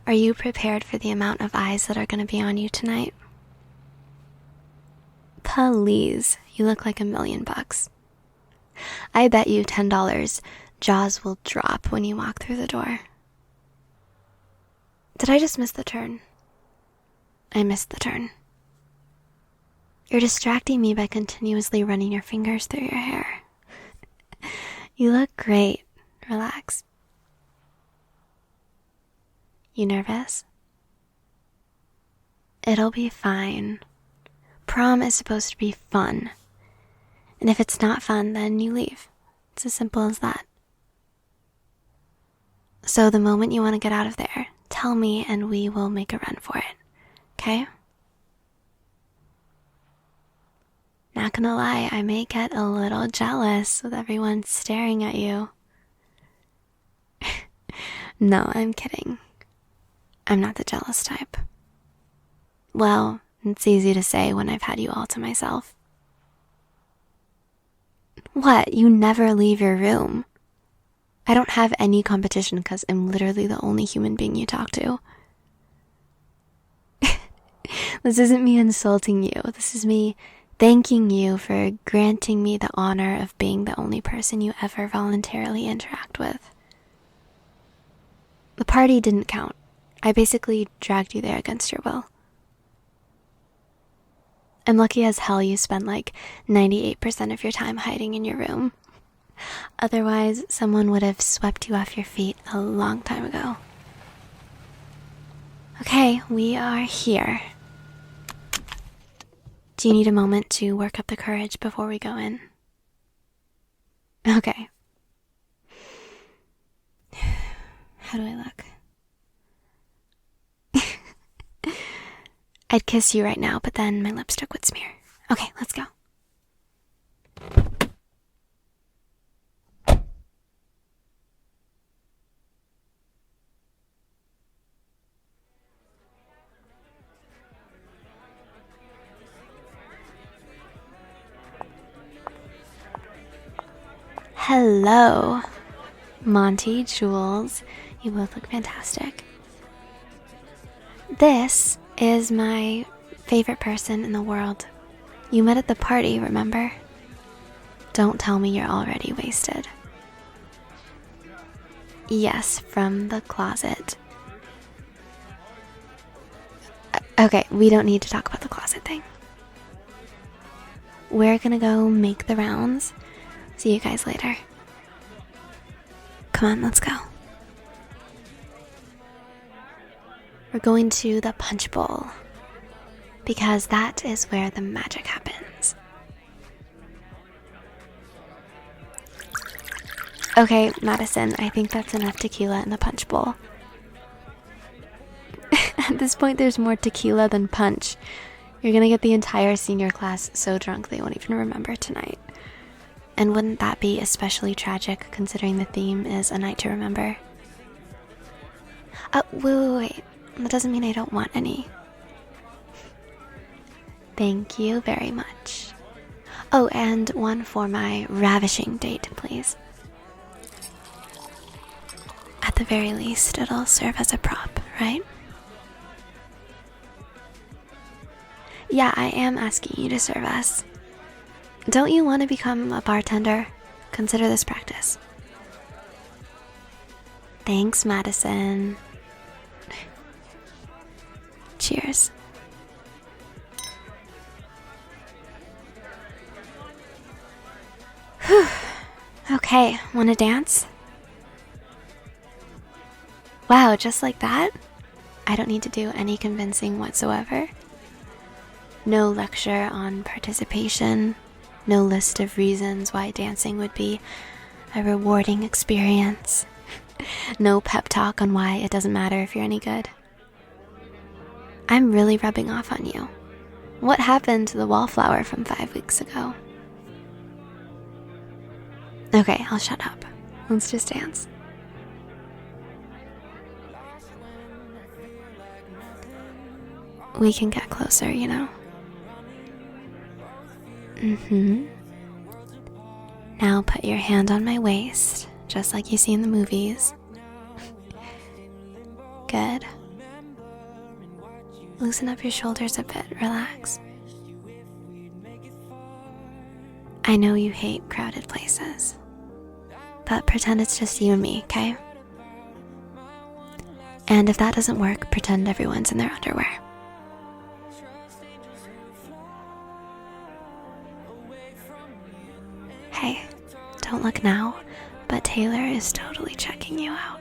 Are you prepared for the amount of eyes that are going to be on you tonight? Please, you look like $1,000,000. I bet you $10 jaws will drop when you walk through the door. Did I just miss the turn? I missed the turn. You're distracting me by continuously running your fingers through your hair. You look great. Relax. You nervous? It'll be fine. Prom is supposed to be fun. And if it's not fun, then you leave. It's as simple as that. So the moment you want to get out of there, tell me and we will make a run for it. Okay? Not gonna lie, I may get a little jealous with everyone staring at you. No, I'm kidding. I'm not the jealous type. Well, it's easy to say when I've had you all to myself. What? You never leave your room. I don't have any competition because I'm literally the only human being you talk to. This isn't me insulting you. This is me thanking you for granting me the honor of being the only person you ever voluntarily interact with. The party didn't count. I basically dragged you there against your will. I'm lucky as hell you spent like 98% of your time hiding in your room. Otherwise, someone would have swept you off your feet a long time ago. Okay, we are here. Do you need a moment to work up the courage before we go in? Okay. How do I look? I'd kiss you right now, but then my lipstick would smear. Okay, let's go. Hello, Monty, Jules. You both look fantastic. This is my favorite person in the world. You met at the party, remember? Don't tell me you're already wasted. Yes, from the closet. Okay, we don't need to talk about the closet thing. We're gonna go make the rounds. See you guys later. Come on, let's go. We're going to the punch bowl because that is where the magic happens. Okay, Madison, I think that's enough tequila in the punch bowl. At this point, there's more tequila than punch. You're gonna get the entire senior class so drunk they won't even remember tonight. And wouldn't that be especially tragic considering the theme is a night to remember? Wait. That doesn't mean I don't want any. Thank you very much. Oh, and one for my ravishing date, please. At the very least, it'll serve as a prop, right? Yeah, I am asking you to serve us. Don't you want to become a bartender? Consider this practice. Thanks, Madison. Cheers. Whew. Okay, wanna dance? Wow, just like that? I don't need to do any convincing whatsoever. No lecture on participation, no list of reasons why dancing would be a rewarding experience, no pep talk on why it doesn't matter if you're any good. I'm really rubbing off on you. What happened to the wallflower from 5 weeks ago? Okay, I'll shut up. Let's just dance. We can get closer, you know? Now put your hand on my waist, just like you see in the movies. Good. Loosen up your shoulders a bit, relax. I know you hate crowded places, but pretend it's just you and me, okay? And if that doesn't work, pretend everyone's in their underwear. Hey, don't look now, but Taylor is totally checking you out.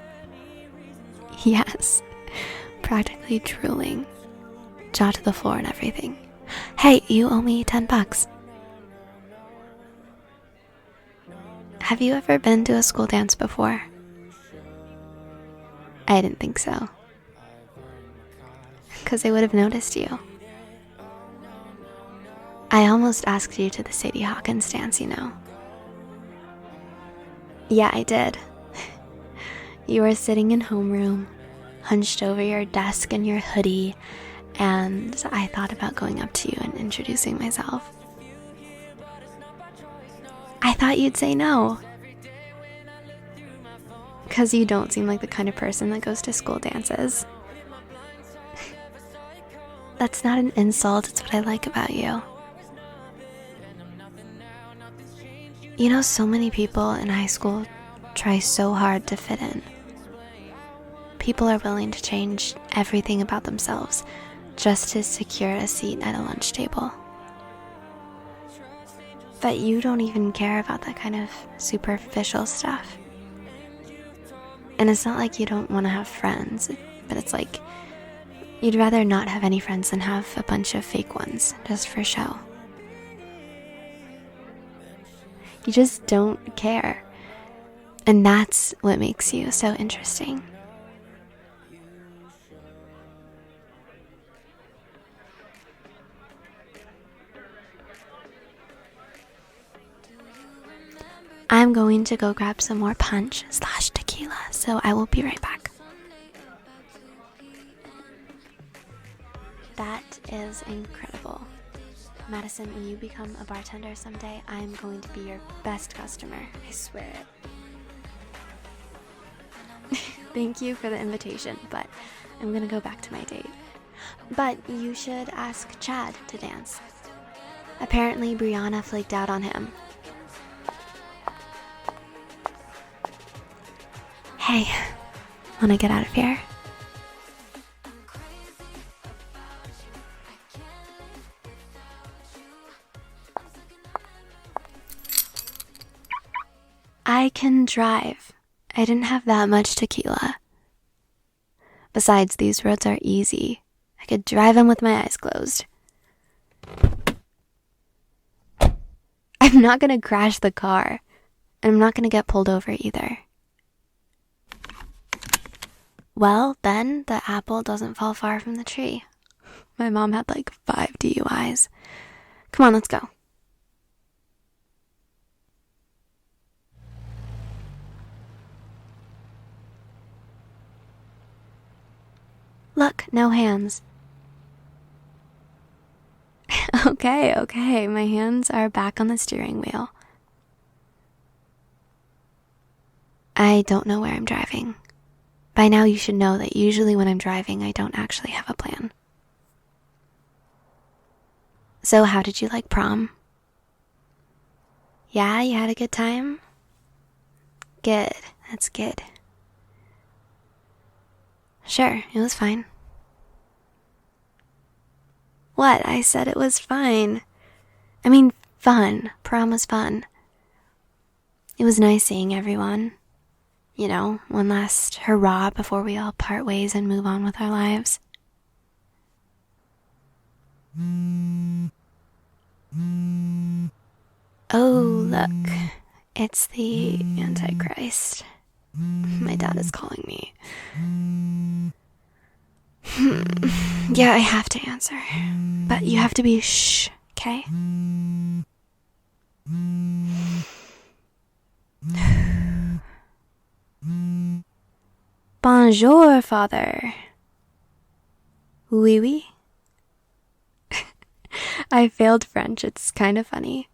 Yes, practically drooling, jaw to the floor and everything. Hey, you owe me $10. Have you ever been to a school dance before? I didn't think so. Because I would have noticed you. I almost asked you to the Sadie Hawkins dance, you know. Yeah, I did. You were sitting in homeroom, hunched over your desk in your hoodie, and I thought about going up to you and introducing myself. I thought you'd say no. Because you don't seem like the kind of person that goes to school dances. That's not an insult, it's what I like about you. You know, so many people in high school try so hard to fit in. People are willing to change everything about themselves just to secure a seat at a lunch table. But you don't even care about that kind of superficial stuff. And it's not like you don't want to have friends, but it's like you'd rather not have any friends than have a bunch of fake ones, just for show. You just don't care. And that's what makes you so interesting. I'm going to go grab some more punch/tequila, so I will be right back. That is incredible. Madison, when you become a bartender someday, I'm going to be your best customer. I swear it. Thank you for the invitation, but I'm gonna go back to my date. But you should ask Chad to dance. Apparently, Brianna flaked out on him. Hey, wanna get out of here? I can drive. I didn't have that much tequila. Besides, these roads are easy. I could drive them with my eyes closed. I'm not gonna crash the car. And I'm not gonna get pulled over either. Well, then the apple doesn't fall far from the tree. My mom had like 5 DUIs. Come on, let's go. Look, no hands. Okay, my hands are back on the steering wheel. I don't know where I'm driving. By now you should know that usually when I'm driving, I don't actually have a plan. So how did you like prom? Yeah, you had a good time? Good, that's good. Sure, it was fine. What? I said it was fine. I mean, fun. Prom was fun. It was nice seeing everyone. You know, one last hurrah before we all part ways and move on with our lives. Oh, look. It's the Antichrist. My dad is calling me. Yeah, I have to answer. But you have to be shh, okay? Bonjour, father. Oui, oui. I failed French. It's kind of funny.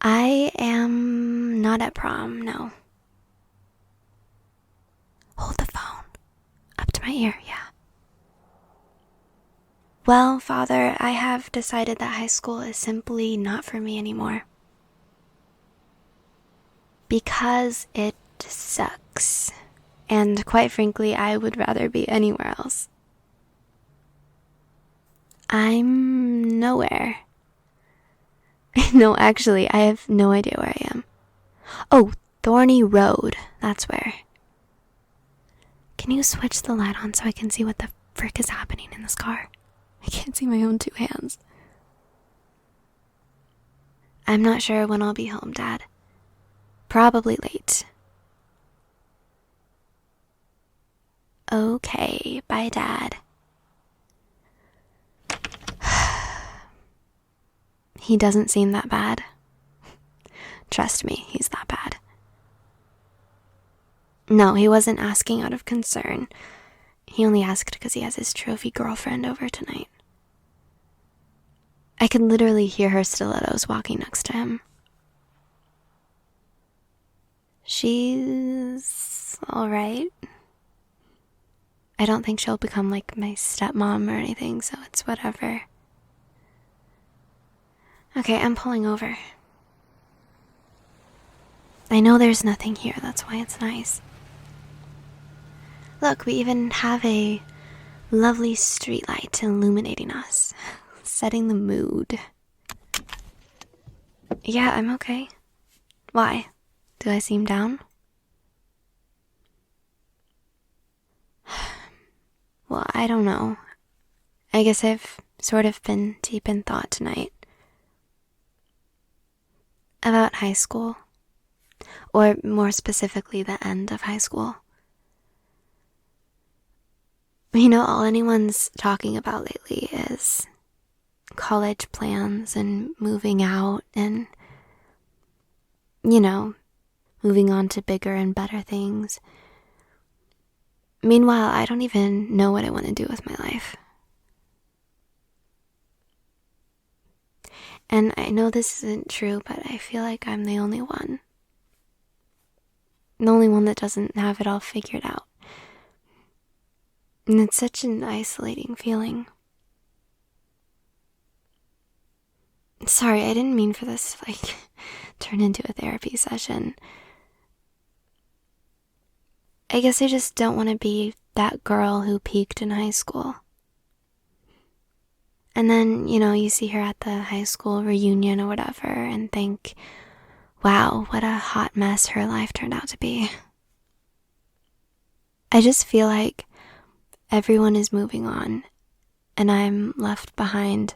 I am not at prom, no. Hold the phone up to my ear, yeah. Well, Father, I have decided that high school is simply not for me anymore. Because it sucks. And quite frankly, I would rather be anywhere else. I'm nowhere. No, actually, I have no idea where I am. Oh, Thorny Road. That's where. Can you switch the light on so I can see what the frick is happening in this car? I can't see my own two hands. I'm not sure when I'll be home, Dad. Probably late. Okay, bye, Dad. He doesn't seem that bad. Trust me, he's that bad. No, he wasn't asking out of concern. He only asked because he has his trophy girlfriend over tonight. I could literally hear her stilettos walking next to him. She's alright. I don't think she'll become like my stepmom or anything, so it's whatever. Okay, I'm pulling over. I know there's nothing here, that's why it's nice. Look, we even have a lovely streetlight illuminating us, setting the mood. Yeah, I'm okay. Why? Do I seem down? Well, I don't know. I guess I've sort of been deep in thought tonight. About high school. Or more specifically, the end of high school. You know, all anyone's talking about lately is college plans and moving out and, you know, moving on to bigger and better things. Meanwhile, I don't even know what I want to do with my life. And I know this isn't true, but I feel like I'm the only one. The only one that doesn't have it all figured out. And it's such an isolating feeling. Sorry, I didn't mean for this to, turn into a therapy session. I guess I just don't want to be that girl who peaked in high school. And then, you see her at the high school reunion or whatever and think, wow, what a hot mess her life turned out to be. I just feel like everyone is moving on and I'm left behind,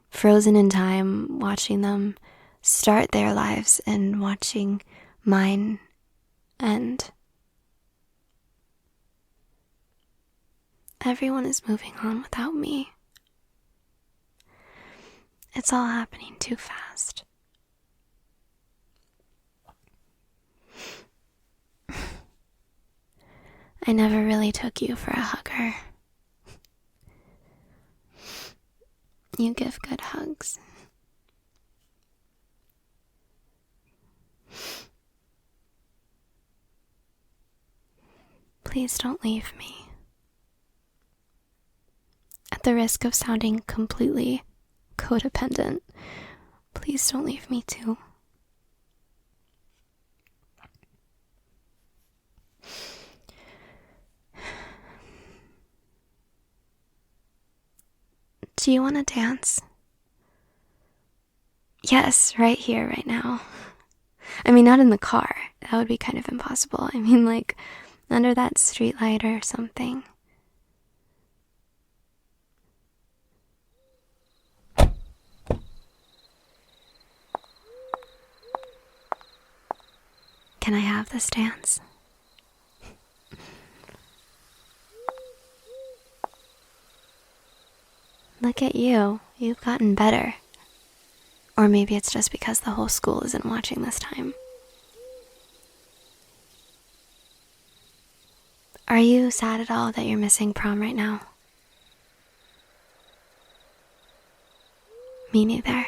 frozen in time, watching them start their lives and watching mine end. Everyone is moving on without me. It's all happening too fast. I never really took you for a hugger. You give good hugs. Please don't leave me. At the risk of sounding completely codependent, please don't leave me too. Do you want to dance? Yes, right here, right now. I mean, not in the car. That would be kind of impossible. I mean, under that streetlight or something. Can I have this dance? Look at you. You've gotten better. Or maybe it's just because the whole school isn't watching this time. Are you sad at all that you're missing prom right now? Me neither.